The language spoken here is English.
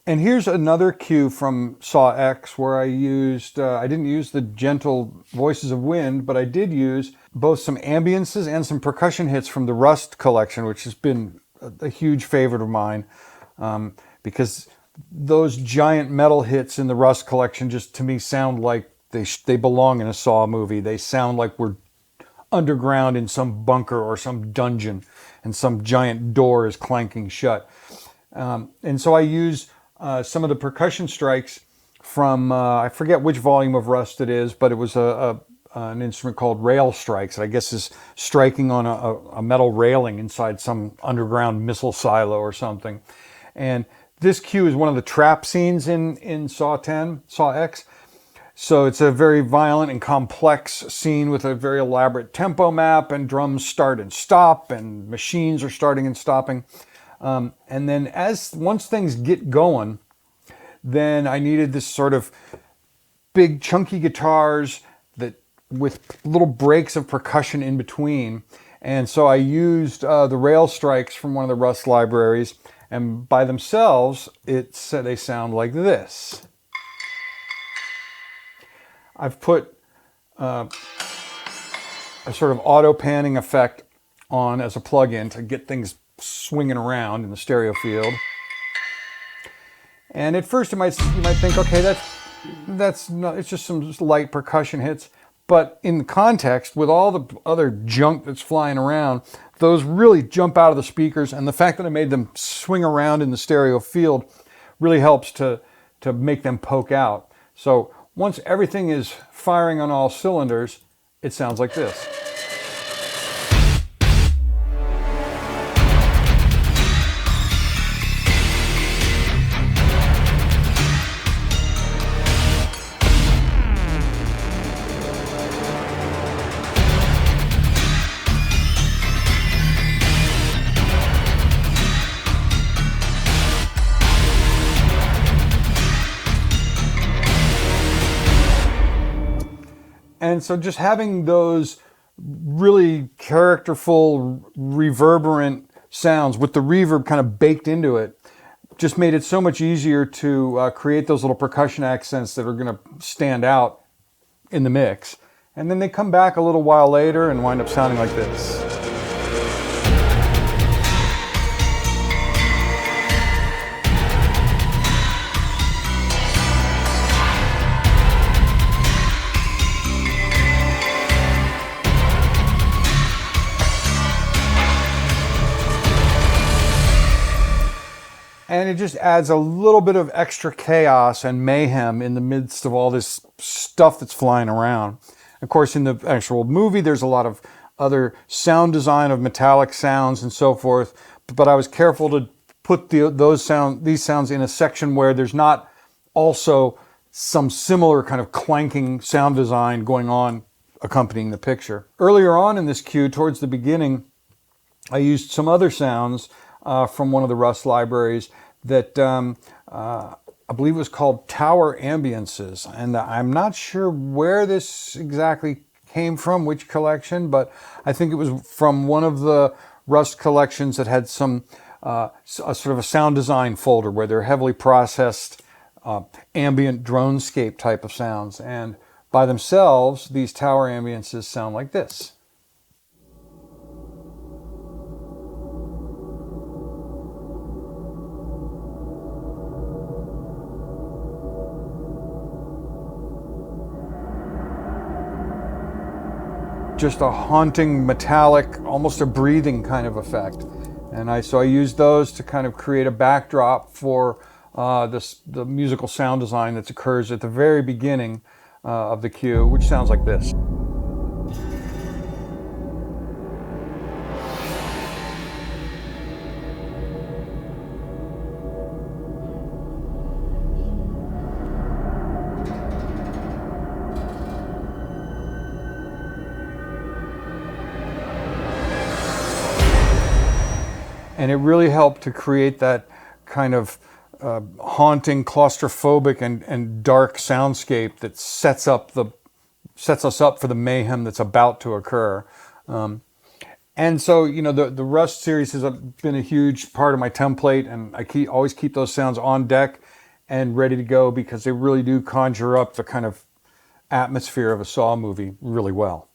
And here's another cue from Saw X where I didn't use the gentle voices of wind, but I did use both some ambiances and some percussion hits from the Rust collection, which has been a huge favorite of mine, because those giant metal hits in the Rust collection just to me sound like they belong in a Saw movie. They sound like we're underground in some bunker or some dungeon and some giant door is clanking shut. And so I use some of the percussion strikes from, I forget which volume of Rust it is, but it was an instrument called rail strikes. I guess is striking on a metal railing inside some underground missile silo or something. And this cue is one of the trap scenes in Saw X. So it's a very violent and complex scene with a very elaborate tempo map, and drums start and stop, and machines are starting and stopping. And then once things get going, then I needed this sort of big chunky guitars that with little breaks of percussion in between. And so I used the rail strikes from one of the Rust libraries, and by themselves, they sound like this. I've put a sort of auto panning effect on as a plug-in to get things swinging around in the stereo field. And at first you might think, okay, that's not, it's just some light percussion hits. But in the context, with all the other junk that's flying around, those really jump out of the speakers. And the fact that I made them swing around in the stereo field really helps to make them poke out. So once everything is firing on all cylinders, it sounds like this. And so just having those really characterful, reverberant sounds with the reverb kind of baked into it just made it so much easier to create those little percussion accents that are going to stand out in the mix. And then they come back a little while later and wind up sounding like this. And it just adds a little bit of extra chaos and mayhem in the midst of all this stuff that's flying around. Of course, in the actual movie, there's a lot of other sound design of metallic sounds and so forth. But I was careful to put these sounds in a section where there's not also some similar kind of clanking sound design going on accompanying the picture. Earlier on in this cue, towards the beginning, I used some other sounds from one of the Rust libraries that I believe it was called Tower Ambiances. And I'm not sure where this exactly came from, which collection, but I think it was from one of the Rust collections that had some sort of a sound design folder where they're heavily processed ambient dronescape type of sounds. And by themselves, these Tower Ambiances sound like this. Just a haunting, metallic, almost a breathing kind of effect. And so I used those to kind of create a backdrop for the musical sound design that occurs at the very beginning of the cue, which sounds like this. And it really helped to create that kind of haunting, claustrophobic, and dark soundscape that sets us up for the mayhem that's about to occur. And so, you know, the Rust series has been a huge part of my template, and I always keep those sounds on deck. and ready to go, because they really do conjure up the kind of atmosphere of a Saw movie really well.